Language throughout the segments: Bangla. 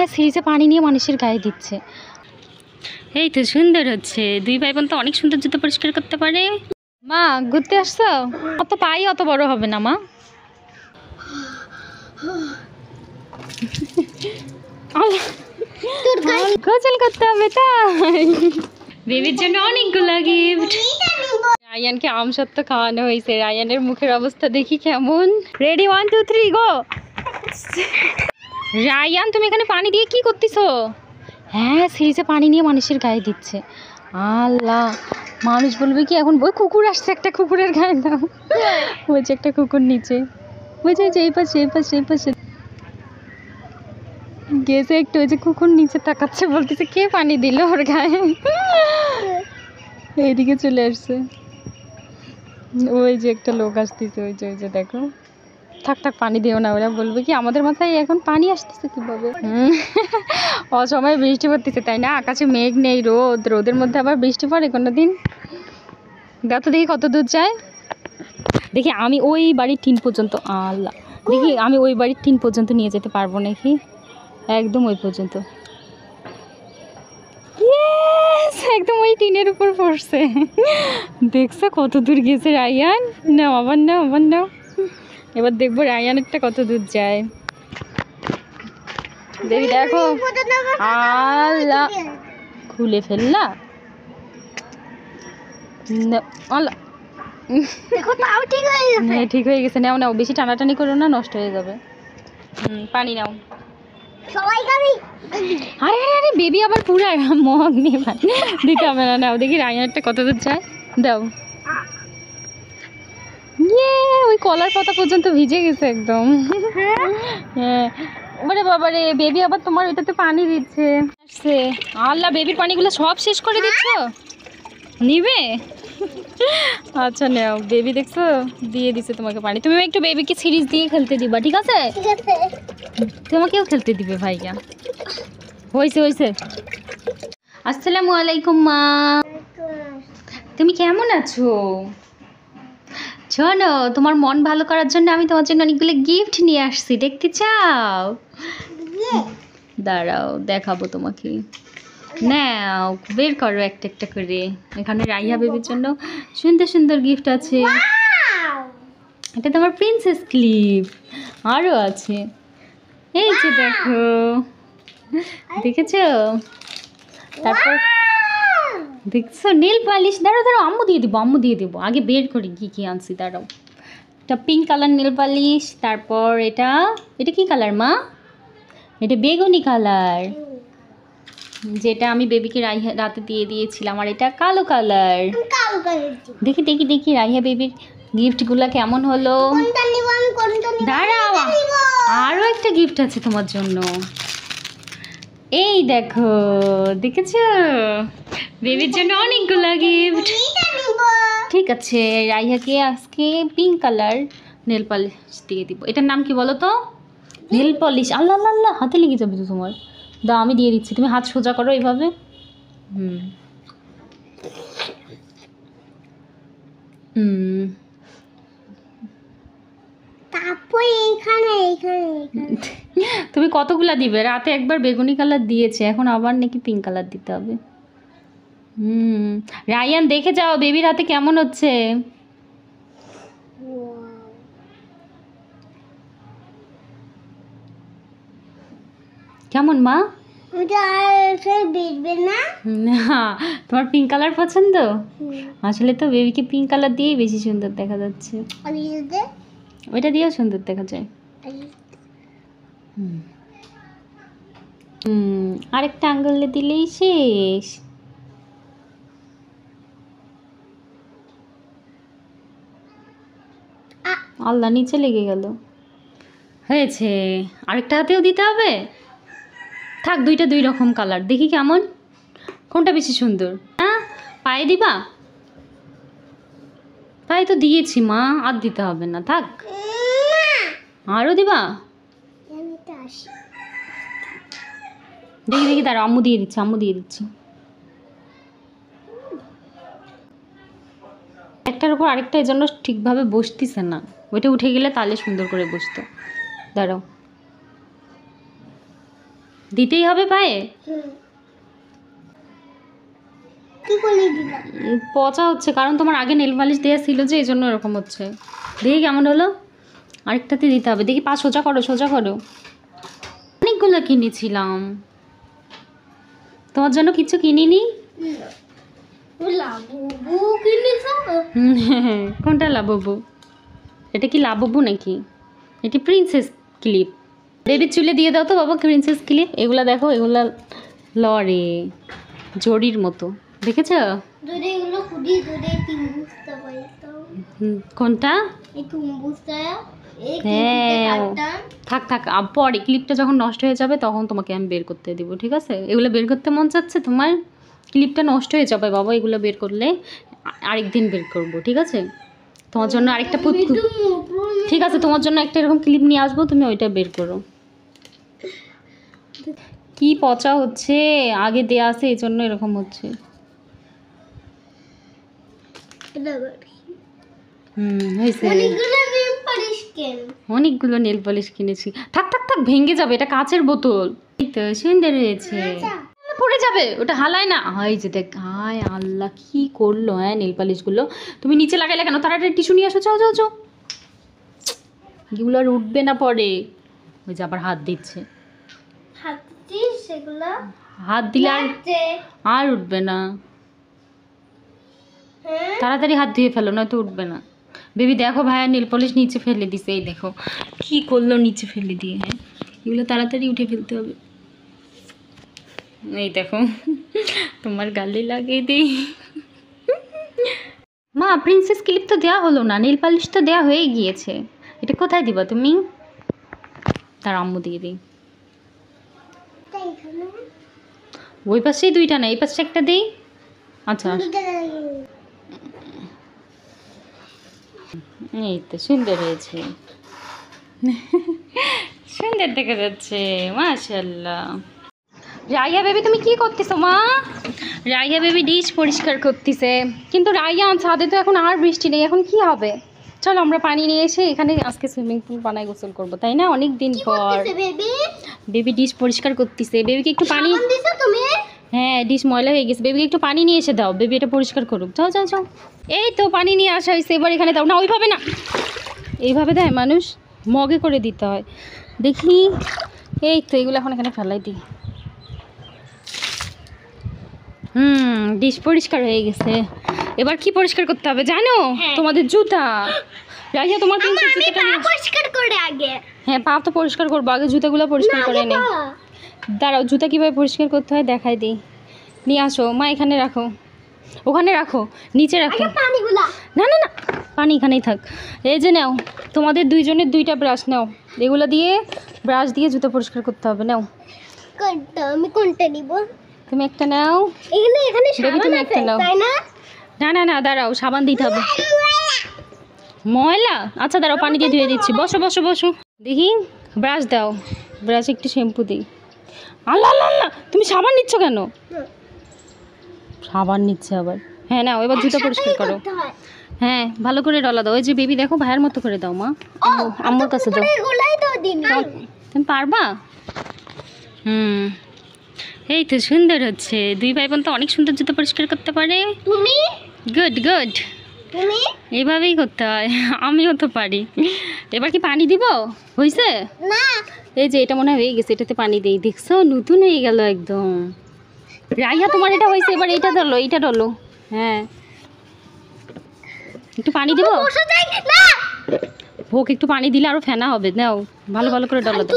হ্যাঁ সিরিজে পানি নিয়ে মানুষের গায়ে দিচ্ছে। এই তো সুন্দর হচ্ছে, দুই ভাই বোন তো অনেক সুন্দর জুতো পরিষ্কার করতে পারে। মা ঘুরতে আসছো? অত পাই অত বড় হবে না মা। গোসল করতে হবে তাই? বেবির জন্য অনেকগুলো গিফট। রায়ানকে আম সত্ত্ব খাওয়ানো হয়েছে, রায়ানের মুখের অবস্থা দেখি কেমন। রেডি 1 2 3 গো। রায়ান তুমি এখানে পানি দিয়ে কি করতেছো? হ্যাঁ সিরিজে পানি নিয়ে মানুষের গায়ে দিচ্ছে। আল্লাহ, মানুষ বলবে কি এখন? ওই কুকুর আসছে, একটা কুকুরের গায়ে দাও। ওই যে একটা কুকুর নিচে, ওই যে এই পাশে এই পাশে এই পাশে গেছে একটু। ওই যে কুকুর নিচে তাকাচ্ছে, বলতেছে কে পানি দিল ওর গায়ে। এইদিকে চলে আসছে। ওই যে একটা লোক আসতেছে, ওই যে দেখো। থাক থাক পানি দিও না, ওরা বলবে কি আমাদের মাথায় এখন পানি আসতেছে কিভাবে। অসময়ে বৃষ্টি পড়তেছে তাই না? আকাশে মেঘ নেই, রোদের মধ্যে আবার বৃষ্টি পড়ে কোনো দিন? দাও তো দেখি কত দূর যায়। দেখি আমি ওই বাড়ির টিন পর্যন্ত, আল্লাহ, দেখি আমি ওই বাড়ির টিন পর্যন্ত নিয়ে যেতে পারবো নাকি। একদম ওই পর্যন্ত, একদম ওই টিনের উপর পড়ছে। দেখছো কত দূর গেছে রায়ান? নাও আবার নাও, আবার নাও। এবার দেখবো রায়ানেরটা কত দূর যায়। দেখি দেখো। আল্লাহ, খুলে ফেললা। হ্যাঁ ঠিক হয়ে গেছে। নাও নাও, বেশি টানাটানি করো না, নষ্ট হয়ে যাবে। পানি নাও। আরে আরে আরে বেবি আবার পুরো মগ নিয়ে দিতে হবে না। নাও দেখি রায়ানেরটা কত দূর যায়, দাও। ওই কলার পাতা পর্যন্ত ভিজে গেছে একদম। হ্যাঁ ওরে বাবা রে, বেবি আবার তোমার ওইটাতে পানি দিচ্ছে। আল্লাহ, বেবির পানিগুলো সব শেষ করে দিচ্ছ? নিবে? আচ্ছা নাও, বেবি দেখছো দিয়ে দিচ্ছে তোমাকে পানি। তুমি একটু বেবিকে সিরিজ দিয়ে খেলতে দিবা, ঠিক আছে? তোমাকেও খেলতে দিবে ভাইয়া। হয়েছে হয়েছে। আসসালামু আলাইকুম মা, তুমি কেমন আছো? শোনো, তোমার মন ভালো করার জন্য আমি তোমার জন্য অনেকগুলো গিফট নিয়ে আসছি, দেখতে চাও? দাঁড়াও দেখাবো তোমাকে। নাও বের করো একটা একটা করে। এখানে রাইহা বেবির জন্য সুন্দর সুন্দর গিফট আছে। এটা তোমার প্রিন্সেস ক্লিপ, আরও আছে। এই যে দেখো, দেখেছো? তারপর দেখছো নীল পালিশ। দাঁড়াও দাঁড়াও, আম্মু দিয়ে দিব, আম্মু দিয়ে দিব। আগে বের করি কি কি আনছি, দাঁড়াও। এটা পিঙ্ক কালার নীল পালিশ। তারপর এটা, এটা কি কালার মা? এটা বেগুনি কালার, যেটা আমি বেবিকে রাতে দিয়ে দিয়েছিলাম। আর এটা কালো কালার। দেখি দেখি দেখি রাইহা বেবির গিফটগুলো কেমন হলো। দাঁড়াও, আরও একটা গিফট আছে তোমার জন্য। এই দেখো, দেখেছো? বেবির জন্য অনেকগুলো গিফট। ঠিক আছে, রাইহাকে আজকে পিঙ্ক কালার নেল পলিশ দিয়ে দিব। এটার নাম কি বলো তো? Nail polish. আল্লাহ আল্লাহ আল্লাহ, হাতে লেগে যাবে তো তোমার। দাও আমি দিয়ে দিচ্ছি, তুমি হাত সোজা করো এইভাবে। তুমি কতগুলা দিবে? রাতে একবার বেগুনি কালার দিয়েছে, এখন আবার নাকি পিঙ্ক কালার দিতে হবে। রায়ান দেখে যাও বেবির হাতে কেমন হচ্ছে। কেমন মা? না, তোমার পিঙ্ক কালার পছন্দ? আসলে তো বেবিকে পিঙ্ক কালার দিয়েই বেশি সুন্দর দেখা যাচ্ছে। ওইটা দিয়েও সুন্দর দেখা যায়। আরেকটা আঙ্গুলে দিলেই শেষ। আল্লাহ, নিচে লেগে গেল। হয়েছে, আরেকটা হাতেও দিতে হবে। থাক, দুইটা দুই রকম কালার, দেখি কেমন, কোনটা বেশি সুন্দর। হ্যাঁ পায়ে দিবা? পায়ে তো দিয়েছি মা, আর দিতে হবে না, থাক। আরও দিবা? দেখি দেখি দাঁড়া, আম্মু দিয়ে দিচ্ছি, আম্মু দিয়ে দিচ্ছি। একটার উপর আরেকটা এই জন্য ঠিকভাবে বসতিছে না। ওইটা উঠে গেলে তাহলে সুন্দর করে বসতো। দাঁড়াও দিতেই হবে পায়ে? পচা হচ্ছে কারণ তোমার আগে নেল পালিশ দেওয়া ছিল যে, এই জন্য এরকম হচ্ছে। দেখি কেমন হলো, আরেকটাতে দিতে হবে। দেখি পা সোজা করো, সোজা করো। অনেকগুলো কিনেছিলাম, তোমার জন্য কিছু কিনিনি। কোনটা লাববু? এটা কি লাববু নাকি? এটি প্রিন্সেস ক্লিপ। বেবির চুলে দিয়ে দাও তো বাবা প্রিন্সেস ক্লিপ। এগুলা দেখো, এগুলা লরে জড়ির মতো, দেখেছ? কোনটা? হ্যাঁ থাক থাক, পরে ক্লিপটা যখন নষ্ট হয়ে যাবে তখন তোমাকে আমি বের করতে দিব, ঠিক আছে? এগুলো বের করতে মন চাচ্ছে তোমার? ক্লিপটা নষ্ট হয়ে যাবে বাবা, এগুলো বের করলে আরেকদিন বের করব, ঠিক আছে? তোমার জন্য আরেকটা ঠিক আছে, তোমার জন্য একটা এরকম ক্লিপ নিয়ে আসবো, তুমি ওইটা বের করো। কি পচা হচ্ছে, আগে দেয়া আছে এই জন্য এরকম হচ্ছে। হয়েছে, অনেকগুলো নেল পলিশ কিনেছি। থাক থাক থাক, ভেঙে যাবে, এটা কাচের বোতল। এই তো সুন্দর হয়েছে, পড়ে যাবে, ওটা হালায় না। এই যে দেখ, হায় আল্লাহ কি করলো। হ্যাঁ নেল পালিশগুলো তুমি নিচে লাগাইলে কেন? তাড়াতাড়ি টিস্যু নিয়ে আসো, যাও যাও যাও। এগুলো আর উঠবে না পরে। ওই যে আবার হাত দিচ্ছে, হাত দিলে আর উঠবে না। তাড়াতাড়ি হাত ধুয়ে ফেলো, নয়তো উঠবে না। বেবি দেখো ভাইয়া নেল পলিশ নিচে ফেলে দিছে, এই দেখো কি করলো, নিচে ফেলে দিয়ে। হ্যাঁ এগুলো তাড়াতাড়ি উঠে ফেলতে হবে। এই দেখো তোমার গালে লাগিয়ে দিই। মা প্রিন্সেস ক্লিপ তো দেওয়া হলো না, নেল পালিশ তো দেওয়া হয়ে গিয়েছে, এটা কোথায় দিবা তুমি? তার আম্মু দিয়ে দিই। ওই পাশেই দুইটা না, এই পাশে একটা দিই। আচ্ছা এই তো সুন্দর হয়েছে, সুন্দর দেখা যাচ্ছে মাশাআল্লাহ। রাইয়া বেবি তুমি কি করতেছো মা? রাইয়া বেবি ডিশ পরিষ্কার করতেছে, কিন্তু রাইয়া ছাদে তো এখন আর বৃষ্টি নেই, এখন কি হবে? চলো আমরা পানি নিয়ে এসে এখানে আজকে সুইমিং পুল বানায় গোসল করবো, তাই না? অনেক দিন পর। বেবি ডিশ পরিষ্কার করতেছে, বেবিকে একটু পানি। হ্যাঁ ডিশ ময়লা হয়ে গেছে, বেবিকে একটু পানি নিয়ে এসে দাও, বেবি এটা পরিষ্কার করুক। যাও যাও যাও। এই তো পানি নিয়ে আসা হয়েছে, এবার এখানে দাও। না ওইভাবে না, এইভাবে দেয় মানুষ, মগে করে দিতে হয়। দেখি এই তো এগুলো এখন এখানে ফেলাই দিই। ডিশ পরিষ্কার হয়ে গেছে। এবার কি পরিষ্কার করতে হবে জানো? তোমাদের জুতা। রাইয়া তোমার জুতাটা পরিষ্কার করে আগে। হ্যাঁ পা তো পরিষ্কার করবো, আগে জুতাগুলো পরিষ্কার করে নে। দাঁড়াও, জুতা কীভাবে পরিষ্কার করতে হয় দেখাই দিই। নিয়ে আসো মা, এখানে রাখো, ওখানে রাখো, নিচে রাখো। না না না, পানি এখানেই থাক। এই যে নাও, তোমাদের দুইজনের দুইটা ব্রাশ নাও, এগুলো দিয়ে ব্রাশ দিয়ে জুতা পরিষ্কার করতে হবে। নাও। আমি কোনটা নিব? তুমি একটা নাও। এখানে বেবি তুমি একটা নাও। না না না দাঁড়াও, সাবান দিতে হবে। ময়লা? আচ্ছা দাঁড়াও, পানি দিয়ে ধুয়ে দিচ্ছি। বসো বসো বসো। দেখি ব্রাশ দাও, ব্রাশ একটু শ্যাম্পু দিই। আল্লাহ আল্লাহ আল্লাহ, তুমি সাবান নিচ্ছ কেন? সাবান নিচ্ছে আবার। হ্যাঁ নাও, এবার জুতা পরিষ্কার করো। হ্যাঁ ভালো করে ডলা দাও। ওই যে বেবি দেখো ভাইয়ের মতো করে দাও মা, আম্মুর কাছে দাও। তুমি পারবা? এই তো সুন্দর হচ্ছে, দুই ভাই বোন তো অনেক সুন্দর জুতো পরিষ্কার করতে পারে। তুমি গুড গুড, তুমি এইভাবেই করতে হয়, আমিও তো পারি। এবার কি পানি দিব? হয়েছে না? এই যে এটা মনে হয় হয়ে গেছে, এটাতে পানি দেই। দেখছো নতুন হয়ে গেল একদম। রাইয়া তোমার এটা হয়েছে, এবার এইটা ডলো, এইটা ডলো। হ্যাঁ একটু পানি দিব। ভোগ একটু পানি দিলে আরো ফেনা হবে। নাও ভালো ভালো করে ডলো দাও।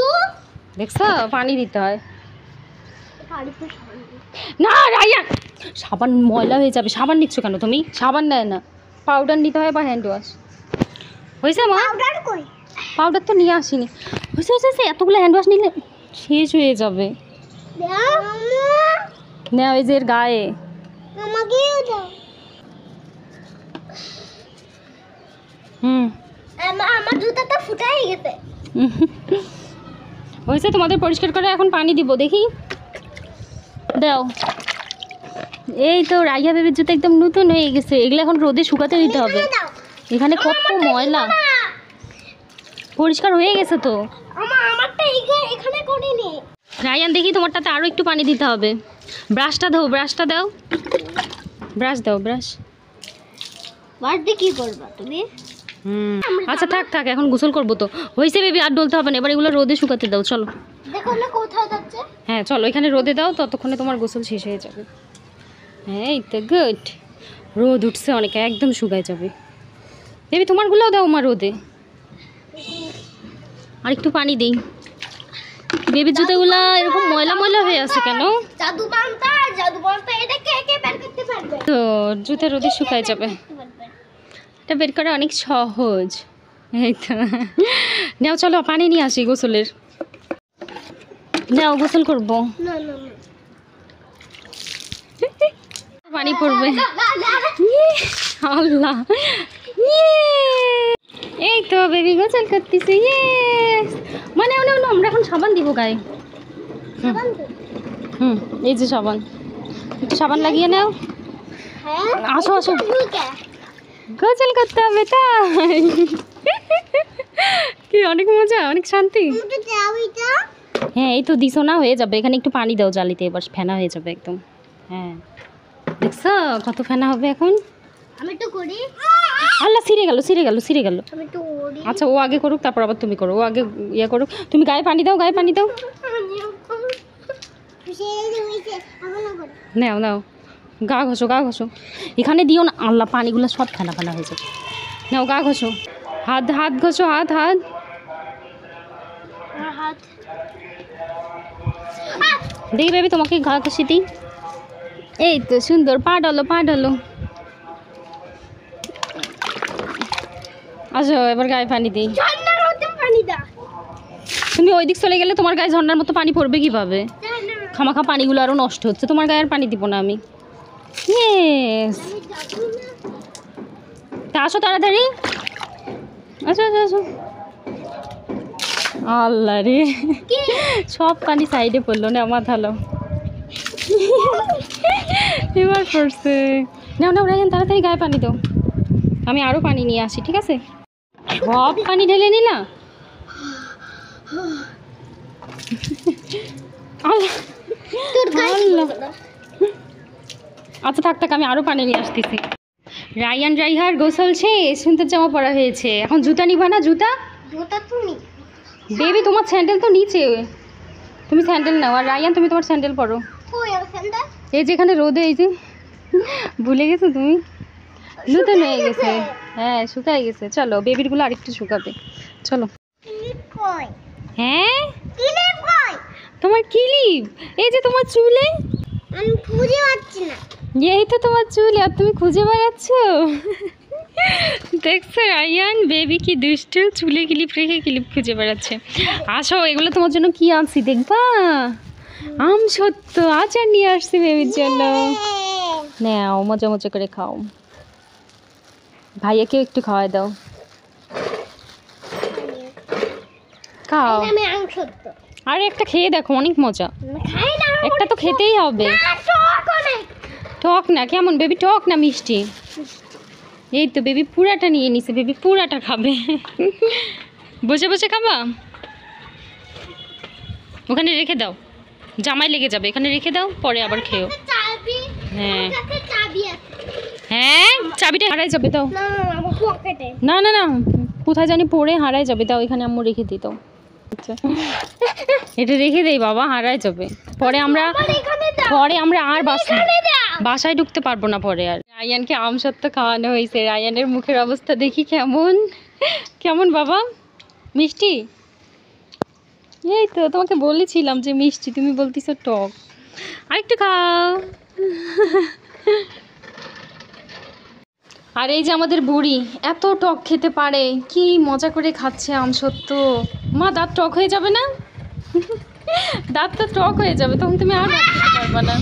দেখছো পানি দিতে হয় না। রাইয়া সাবান ময়লা হয়ে যাবে। সাবান নিচ্ছ কেন তুমি? সাবান নেয় না, পাউডার নিতে হয় বা হ্যান্ড ওয়াশ। হয়েছে মা? পাউডার তো নিয়ে আসিনি। হয়েছে হয়েছে, এতগুলো হ্যান্ড ওয়াশ নিলে শেষ হয়ে যাবে। নেও এই যে এর গায়ে। আমার জুতাটা ফুটাই গেছে। হয়েছে তোমাদের পরিষ্কার করে, এখন পানি দিব। দেখি দাও। এই তো রাইয়া বেবির জুতো একদম নতুন হয়ে গেছে। এগুলো এখন রোদে শুকাতে দিতে হবে। এখানে কত ময়লা। পরিষ্কার হয়ে গেছে তো। আমারটা এখানে করিনি। রায়ান দেখি তোমারটাতে আরও একটু পানি দিতে হবে। ব্রাশটা দাও, ব্রাশটা দাও, ব্রাশ দাও, ব্রাশ। ব্রাশ দিয়ে কি করবা তুমি? আচ্ছা থাক থাক, এখন গোসল করবো তো। হয়েছে বেবি, আর ডলতে হবে না। এবার এগুলো রোদে শুকাতে দাও, চলো। দেখো না কোথায় যাচ্ছে। হ্যাঁ চলো, এখানে রোদে দাও, ততক্ষণে তোমার গোসল শেষ হয়ে যাবে। হ্যাঁ এই তো গুড। রোদ উঠছে অনেক, একদম শুকায় যাবে। বেবি তোমারগুলোও দাও মা রোদে। আর একটু পানি দিই। বেবির জুতাগুলা এরকম ময়লা ময়লা হয়ে আছে কেন? জাদু বান্তা এটা কে কে বের করতে পারবে? তো জুতা রোদে শুকায় যাবে। এটা বের করা অনেক সহজ। এই তো নাও চলো, পানি নিয়ে আসি গোসলের। নাও গোসল করবো। না না না, পানি পড়বে। আল্লাহ, এই তো বেবি গোসল করতেছে। মানে আমরা এখন সাবান দিব গায়ে। এই যে সাবান, একটু সাবান লাগিয়ে নাও। হ্যাঁ আসো আসো, গোসল করতে হবে তাই। কি অনেক মজা, অনেক শান্তি। হ্যাঁ এই তো দিছো না, হয়ে যাবে। এখানে একটু পানি দাও জালিতে, এবার ফেনা হয়ে যাবে একদম। হ্যাঁ দেখছো কত ফেনা হবে এখন। আমি তো করি। আল্লাহ, ছিঁড়ে গেল ছিঁড়ে গেল ছিঁড়ে গেল। আমি তো করি। আচ্ছা ও আগে করুক, তারপর আবার তুমি করো। ও আগে ইয়ে করুক, তুমি গায়ে পানি দাও, গায়ে পানি দাও। নাও নাও, গা ঘষো, গা ঘষো। এখানে দিও না, আল্লাহ পানিগুলো সব ফেনা ফেনা হয়ে যাবে। নাও গা ঘষো, হাত হাত ঘষো, হাত হাত। আমার হাত। দেখি বেবি তোমাকে গা ঘষে দিই। এই তো সুন্দর, পা ডালো, পা ডালো। আসো এবার গায়ে পানি দিই। ঝর্ণার মধ্যে পানি দাও। তুমি ওই দিক চলে গেলে তোমার গায়ে ঝর্ণার মতো পানি পড়বে কিভাবে? খামাখা পানিগুলো আরও নষ্ট হচ্ছে, তোমার গায়ে আর পানি দিব না আমি। ইয়েস, তা আসো তাড়াতাড়ি, আসো আসো আসো। আল্লাহ রে, সব পানি সাইডে পড়লো না, আমার ভালো। এবার পড়ছে। নাও নাও রায়ান, তাড়াতাড়ি গায়ে পানি দাও। আমি আরও পানি নিয়ে আসি, ঠিক আছে? সব পানি ঢেলে নিলা। আচ্ছা থাক থাক, আমি আরও পানি নিয়ে আসতেছি। রায়ান রাইহার গোসল শেষ, সুন্দর জামা পরা হয়েছে। এখন জুতা নিবা না? জুতা তুমি বেবি, তোমার স্যান্ডেল তো নিচে, তুমি স্যান্ডেল নাও। আর রায়ান তুমি তোমার স্যান্ডেল পরো। এই যে এখানে রোদে, এই যে ভুলে গেছো তুমি, নতুন হয়ে গেছে। হ্যাঁ শুকায় গেছে। চলো বেবিরগুলো আরেকটু শুকাবে, চলো। হ্যাঁ তোমার ক্লিপ, এই যে তোমার চুলে। আমি খুঁজে পাচ্ছি না। এই তো তোমার চুল, আর তুমি খুঁজে বেড়াচ্ছ। দেখছো রায়ান, বেবি কি দুষ্টু, চুলে ক্লিপ রেখে ক্লিপ খুঁজে বেড়াচ্ছে। আসো, এগুলো তোমার জন্য কি আনছি দেখবা? আম সত্য আচার নিয়ে আসছি বেবির জন্য। নাও মজা মজা করে খাও। ভাইয়াকেও একটু খাওয়াই দাও, খাও। আর একটা খেয়ে দেখো, অনেক মজা। একটা তো খেতেই হবে। টক না, কেমন বেবি, টক না মিষ্টি? এই তো বেবি পুরাটা নিয়ে নিছে, বেবি পুরাটা খাবে। বসে বসে খাবা? ওখানে রেখে দাও, জামাই লেগে যাবে। এখানে রেখে দাও, পরে আবার খেও। হ্যাঁ হ্যাঁ, চাবিটা হারাই যাবে। দাও। না না না, কোথায় জানি পড়ে হারাই যাবে। দাও, এখানে আম্মু রেখে দিই। দাও, আচ্ছা এটা রেখে দেই বাবা, হারাই যাবে। পরে আমরা আর বাসায় ঢুকতে পারবো না পরে আর। রায়ানকে আম সত্ত্ব খাওয়ানো হয়েছে। রায়ানের মুখের অবস্থা দেখি কেমন কেমন বাবা, মিষ্টি? এই তো তোমাকে বলেছিলাম যে মিষ্টি, তুমি বলতেছো টক। আরেকটু খাও। আর এই যে আমাদের বুড়ি এত টক খেতে পারে, কি মজা করে খাচ্ছে আম সত্ত্ব। মা দাঁত টক হয়ে যাবে না? দাঁত তো টক হয়ে যাবে, তখন তুমি আর ভাত খেতে পারবে না।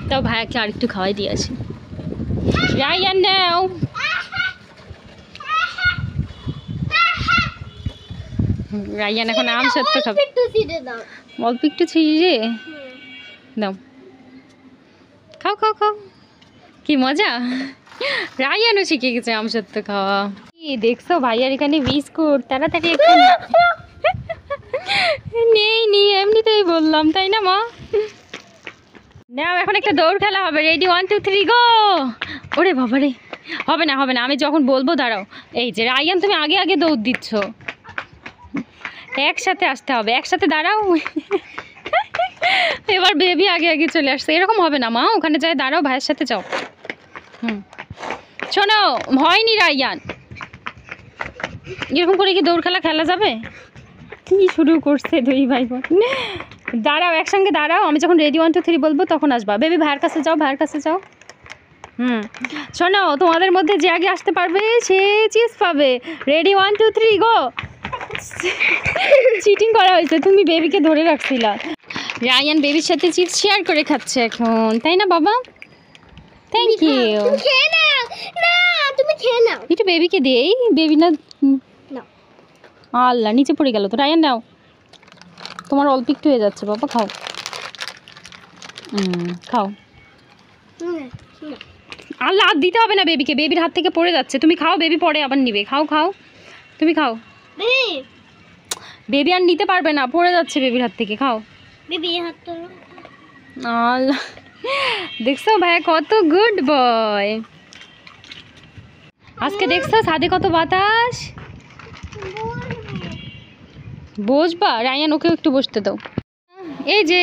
তাও ভাইয়াকে আরেকটু খাওয়াই দিয়ে আসি। রায়ান নাও। রায়ান এখন আম সত্ত্ব খাবে। অল্প একটু ছিঁড়ে দাও, খাও খাও খাও। কি মজা, রায়ানও শিখে গেছে আম সত্ত্ব খাওয়া। কি দেখছো ভাইয়ার এখানে বিস্কুট, তাড়াতাড়ি একটু নেই নি, এমনিতেই বললাম, তাই না মা? নাও এখন একটা দৌড় খেলা হবে, রেডি 1 2 3 গো। ওরে বাবা রে, হবে না হবে না, আমি যখন বলবো দাঁড়াও। এই যে রায়ান তুমি আগে আগে দৌড় দিচ্ছ, একসাথে আসতে হবে, একসাথে দাঁড়াও। এবার বেবি আগে আগে চলে আসছে, এরকম হবে না মা, ওখানে যাই দাঁড়াও, ভাইয়ের সাথে যাও। শোনো, হয়নি রায়ান, এরকম করে কি দৌড় খেলা খেলা যাবে? কি শুরু করছে দুই ভাই বোন। দাঁড়াও, একসঙ্গে দাঁড়াও, আমি যখন রেডি 1 2 3 বলবো তখন আসবা। বেবি ভাইয়ের কাছে যাও, ভাইয়ের কাছে যাও। শোনো, তোমাদের মধ্যে যে আগে আসতে পারবে সে চিজ পাবে। রেডি 1 2 3 গো। চিটিং করা হয়েছে, তুমি বেবিকে ধরে রাখছিলা। রায়ান বেবির সাথে চিপস শেয়ার করে খাচ্ছে এখন, তাই না বাবা? Thank you. তুমি খেয়ে নাও। না, তুমি খেয়ে নাও। একটু বেবিকে দেই, বেবি না। আল্লাহ, নিচে পড়ে গেল তো। রায়ান নাও, তোমার অল্প একটু হয়ে যাচ্ছে বাবা, খাও। খাও। আল্লাহ, হাত দিতে হবে না বেবিকে, বেবির হাত থেকে পড়ে যাচ্ছে। তুমি খাও, বেবি পরে আবার নিবে। খাও খাও, তুমি খাও। বেবি আর নিতে পারবে না, পড়ে যাচ্ছে বেবির হাত থেকে। খাও বেবি, হাত তোলো। আল্লাহ, দেখছো ভাইয়া কত গুড বয়। আজকে দেখছো ছাদে কত বাতাস। বসবা রায়ান, ওকেও একটু বসতে দাও। এই যে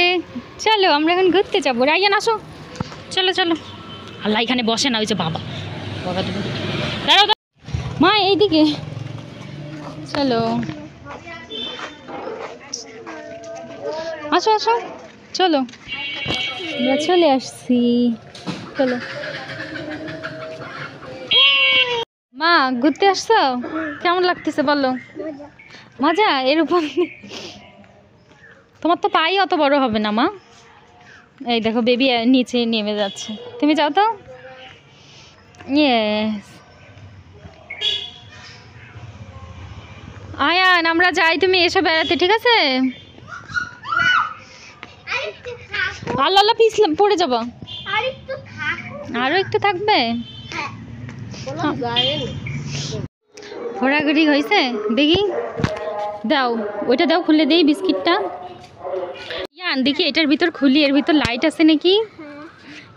চলো আমরা এখন ঘুরতে যাবো। রায়ান আসো, চলো চলো। আল্লাহ, এখানে বসে না, ওই যে বাবা বাবা তুমি দাঁড়াও মা, এইদিকে চলো, আসো আসো, চলো আমরা চলে আসছি, চলো। মা ঘুরতে আসছো, কেমন লাগতেছে বলো? মজা? এর উপর তোমার তো পাই অত বড় হবে না মা। এই দেখো বেবি নিচে নেমে যাচ্ছে, তুমি যাও তো। ইয়েস, আয়ান আমরা যাই, তুমি এসো বেড়াতে, ঠিক আছে? আল্লাহ আল্লাহ, পিছলে পড়ে যাবো। আরো একটু থাকবে। ঘোরাঘুরি হয়েছে, দেখি দাও, ওইটা দাও, খুলে দেই বিস্কিটটা। ইয়ান দেখি এটার ভিতর খুলি, এর ভিতর লাইট আছে নাকি?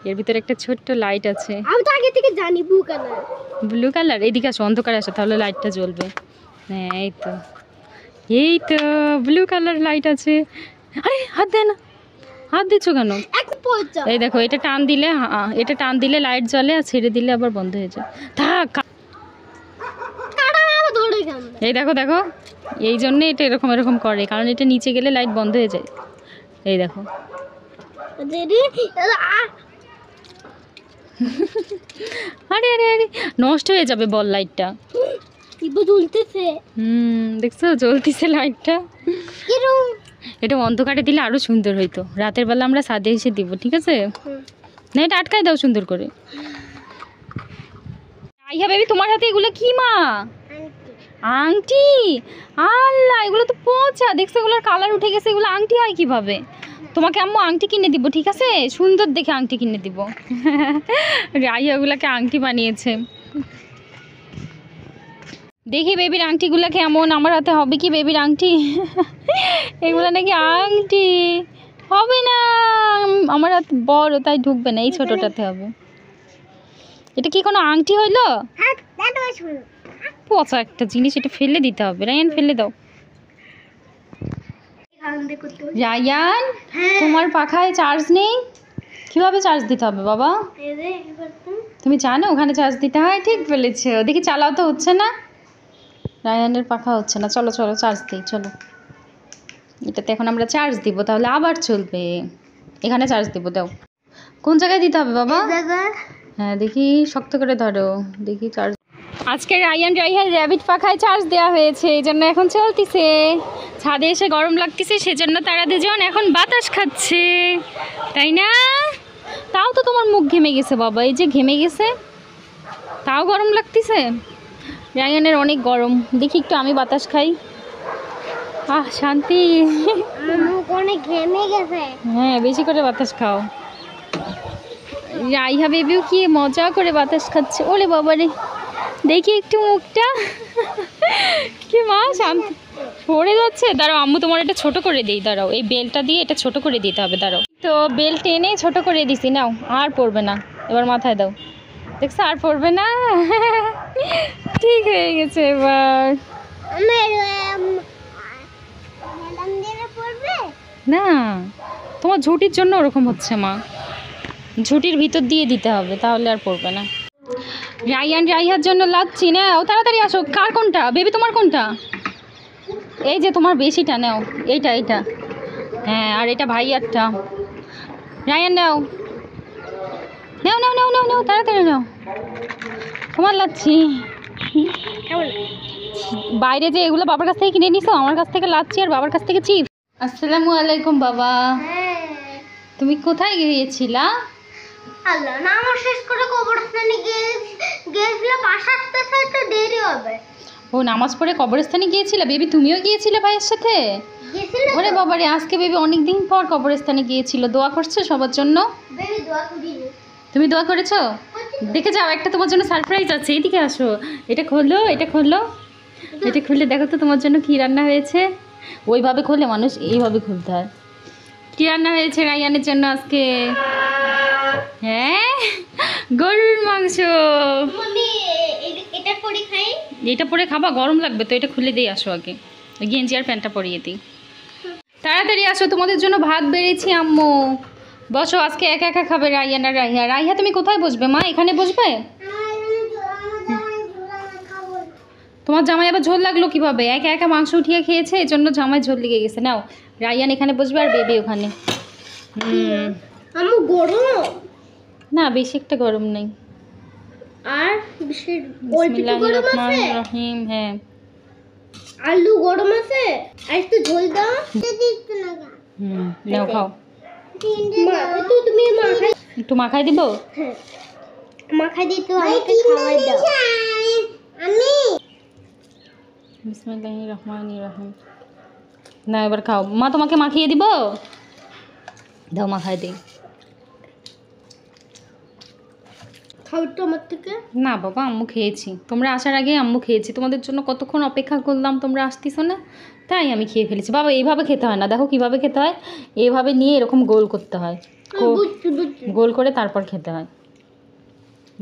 এর ভিতর একটা ছোট্ট লাইট আছে। আমি তো আগে থেকে জানি ব্লু কালার। Blue colour? এদিকে আসো, অন্ধকারে আসো, তাহলে লাইটটা জ্বলবে। হ্যাঁ, এই তো এই তো ব্লু কালার লাইট আছে। আরে হাত দে না, হাত দিচ্ছ কেন? এই দেখো, এটা টান দিলে, এটা টান দিলে লাইট জ্বলে, আর ছেড়ে দিলে আবার বন্ধ হয়ে যায়। থাক, এই দেখো দেখো, এই জন্যে এটা এরকম এরকম করে, কারণ এটা নিচে গেলে লাইট বন্ধ হয়ে যায়। এই দেখো, আরে আরে আরে, নষ্ট হয়ে যাবে বল লাইটটা। দেখছো জ্বলতেছে লাইটটা। এটা অন্ধকারে দিলে আরো সুন্দর হইতো, রাতের বেলা আমরা ছাদে এসে দিব, ঠিক আছে? না, এটা আটকাই দাও সুন্দর করে। আইয়া বেবি, তোমার হাতে এগুলো কি মা? আংটি? আল্লাহ, এগুলো তো পচা, দেখছো এগুলোর কালার উঠে গেছে, এগুলো আংটি হয় কিভাবে? তোমাকে আম্মু আংটি কিনে দিব, ঠিক আছে? সুন্দর দেখে আংটি কিনে দিব। রাইয়া ওগুলাকে আংটি বানিয়েছে। দেখি বেবির আংটিগুলো কেমন, আমার হাতে হবে কি বেবির আংটি? এগুলো নাকি আংটি হবে না, আমার হাত বড় তাই ঢুকবে না, এই ছোটটাতে হবে। এটা কি কোনো আংটি হইলো? পচা একটা জিনিস, এটা ফেলে দিতে হবে। রায়ান ফেলে দাও। রায়ান, তোমার পাখায় চার্জ নেই, কিভাবে চার্জ দিতে হবে বাবা? তুমি জানো ওখানে চার্জ দিতে হয়? ঠিক বলেছো, দেখি চালাও তো, হচ্ছে না। রায়ানের পাখা হচ্ছে না, চলো চলো চার্জ দিই, চলো। এটাতে এখন আমরা চার্জ দিব, তাহলে আবার চলবে। এখানে চার্জ দিব, দাও। কোন জায়গায় দিতে হবে বাবা? হ্যাঁ দেখি, শক্ত করে ধরো, দেখি চার্জ। আজকে রায়ান রাইহার র্যাবিট পাখায় চার্জ দেওয়া হয়েছে, এই জন্য এখন চলতেছে। ছাদে এসে গরম লাগতেছে, সেজন্য তারা দুজন এখন বাতাস খাচ্ছে, তাই না? তাও তো তোমার মুখ ঘেমে গেছে বাবা, এই যে ঘেমে গেছে, তাও গরম লাগতেছে। রায়ানের অনেক গরম, দেখি একটু আমি বাতাস খাই। আহ শান্তি। অনেক ঘেমে গেছে। হ্যাঁ, বেশি করে বাতাস খাও। রাইহা বেবিও কি মজা করে বাতাস খাচ্ছে। ওরে বাবা রে, দেখি একটু মুখটা। কি মা শান্তি। পড়ে যাচ্ছে, দাঁড়াও আম্মু তোমার এটা ছোট করে দিই, দাঁড়াও এই বেলটা দিয়ে এটা ছোট করে দিতে হবে, দাঁড়াও। তো বেল টেনে ছোট করে দিছি, নাও আর পড়বে না, এবার মাথায় দাও, দেখছো আর পড়বে না। ঠিক হয়ে গেছে এবার। না তোমার ঝুঁটির জন্য ওরকম হচ্ছে মা, ঝুঁটির ভিতর দিয়ে দিতে হবে, তাহলে আর পড়বে না। রাইয়ান রাইহার জন্য লাচ্ছি নাও, তাড়াতাড়ি আসো। কার কোনটা বেবি, তোমার কোনটা? এই যে তোমার বেশিটা নাও, এইটা এইটা, হ্যাঁ আর এটা ভাইয়ারটা। রায়ান নাও নাও নাও নাও নাও নাও, তাড়াতাড়ি নাও, তোমার লাচ্ছি। বাইরে যে এগুলো বাবার কাছ থেকে কিনে নিছো, আমার কাছ থেকে লাচ্ছি আর বাবার কাছ থেকে চিপস। আসসালামু আলাইকুম বাবা, তুমি কোথায় গিয়েছিলা? আল্লাহ নামাজ শেষ করে কবরস্থানে গিয়েছিলাম, বাসা আসতে আসতে দেরি হবে। ও নামাজ পড়ে কবরস্থানে গিয়েছিলে বেবি, তুমিও গিয়েছিলে ভাইয়ের সাথে? গিয়েছিলে? ওরে বাবারে, আজকে বেবি অনেক দিন পর কবরস্থানে গিয়েছিল। দোয়া করছো সবার জন্য? বেবি দোয়া করিনি। তুমি দোয়া করেছো? দেখে যাও, একটা তোমার জন্য সারপ্রাইজ আছে, এদিকে আসো। এটা খোলো, এটা খোলো, এটা খুলে দেখো তো তোমার জন্য কী রান্না হয়েছে। ওইভাবে খোলে মানুষ, এইভাবে খুলতে হয়। কী রান্না হয়েছে রাইয়ানের জন্য আজকে? হ্যাঁ গরুর মাংস। মাম্মি এটা পরে খাই। এটা পরে খাবা? গরম লাগবে তো, এটা খুলে দিয়ে আসো আগে, গেঞ্জি আর প্যান্টটা পরিয়ে দিই। তাড়াতাড়ি আসো, তোমাদের জন্য ভাত বেড়েছি আম্মু। বসো, আজকে একা একা খাবে রাইয়ান আর রাইহা। রাইহা তুমি কোথায় বসবে মা? এখানে বসবে? তোমার জামাই আবার ঝোল লাগলো কিভাবে? একা একা মাংস উঠিয়ে খেয়েছে, এই জন্য জামাই ঝোল লেগে গেছে। নাও রাইয়ান এখানে বসবে আর বেবি ওখানে। আম্মু গরম না, বেশি একটা গরম নেই। আর বেশি বিসমিল্লাহির রহমানির রহিম। হ্যাঁ আলু গরম আছে, আর একটু ঝোল দাও। নাও খাও। মা তো তুমি মাখাই, একটু মাখাই দিব? হ্যাঁ মাখাই দিতে আমাকে খাওয়াই দাও। আমি বিসমিল্লাহির রহমানির রহিম। না এবার খাও। মা তোমাকে মাখিয়ে দিব? দাও মাখাই দিই। খাও তো আমার থেকে। না বাবা, আম্মু খেয়েছি, তোমরা আসার আগে আম্মু খেয়েছি। তোমাদের জন্য কতক্ষণ অপেক্ষা করলাম, তোমরা আসতেছো না, তাই আমি খেয়ে ফেলেছি। বাবা এইভাবে খেতে হয় না, দেখো কিভাবে খেতে হয়। এইভাবে নিয়ে এরকম গোল করতে হয়, গোল করে তারপর খেতে হয়।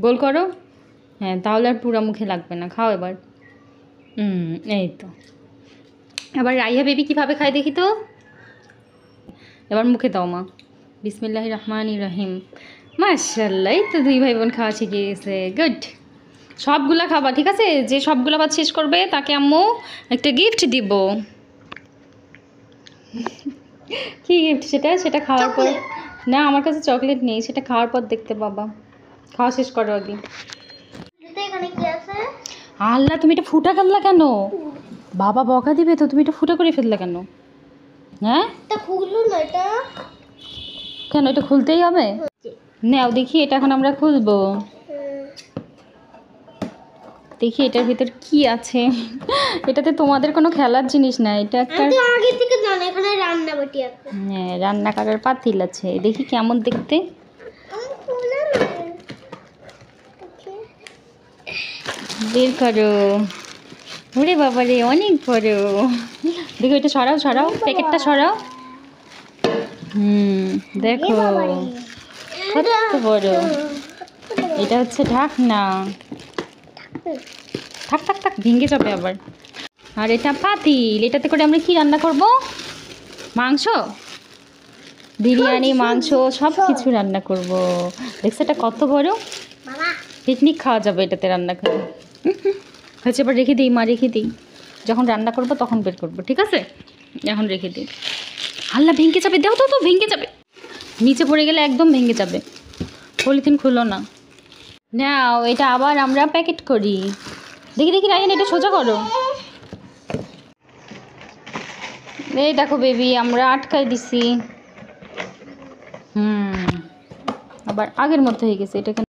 গোল করো, হ্যাঁ তাহলে আর পুরা মুখে লাগবে না। খাও এবার। এই তো। এবার রাইহা বেবি কিভাবে খায় দেখি তো। এবার মুখে দাও মা। বিসমিল্লাহির রহমানির রহিম। মাশাআল্লাহ, এই তো দুই ভাই বোন খাওয়া শিখে গেছে। গুড। সবগুলা খাবা, ঠিক আছে? যে সবগুলা ভাত শেষ করবে তাকে আম্মু একটা গিফট দিব। কি গিফট সেটা? সেটা খাওয়ার পর। না আমার কাছে চকলেট নেই, সেটা খাওয়ার পর দেখতে পাবা। খাওয়া শেষ করো আগে। এখানে কি আছে? আল্লাহ, তুমি এটা ফুটা করলা কেন? বাবা বকা দিবে তো, তুমি এটা ফুটা করে ফেললে কেন? হ্যাঁ এটা খুলুন না, এটা কেন? এটা খুলতেই হবে? নাও দেখি, এটা এখন আমরা খুলবো। দেখি এটার ভিতর কি আছে। এটাতে তোমাদের কোনো খেলার জিনিস না, এটা একটা আমি তো আগে থেকে জানি এখানে রান্না বাটি আছে। হ্যাঁ রান্না করার পাতিল আছে। দেখি কেমন দেখতে। আমি খুলে না। বের করো। ওরে বাবা রে, অনেক বড়। দেখো এটা সরাও, সরাও প্যাকেটটা সরাও। দেখো কত বড়। এটা হচ্ছে ঢাকনা। থাক থাক থাক, ভেঙে যাবে আবার। আর এটা পাতিল, এটাতে করে আমরা কি রান্না করব? মাংস, বিরিয়ানি, মাংস সব কিছু রান্না করব। দেখছো এটা কত বড়? বাবা পিকনিক খাওয়া যাবে এটাতে রান্না করে। হচ্ছে এবার রেখে দিই মা, রেখে দিই। যখন রান্না করবো তখন বের করবো, ঠিক আছে? এখন রেখে দিই। আল্লাহ ভেঙে যাবে, দাও তো, ভেঙে যাবে। নিচে পড়ে গেলে একদম ভেঙে যাবে। পলিথিন খুলো না। নাও এটা আবার আমরা প্যাকেট করি। দেখি দেখি রায়ন, এটা সোজা করো। এই দেখো বেবি, আমরা আটকাই দিছি। আবার আগের মতো হয়ে গেছে এটা।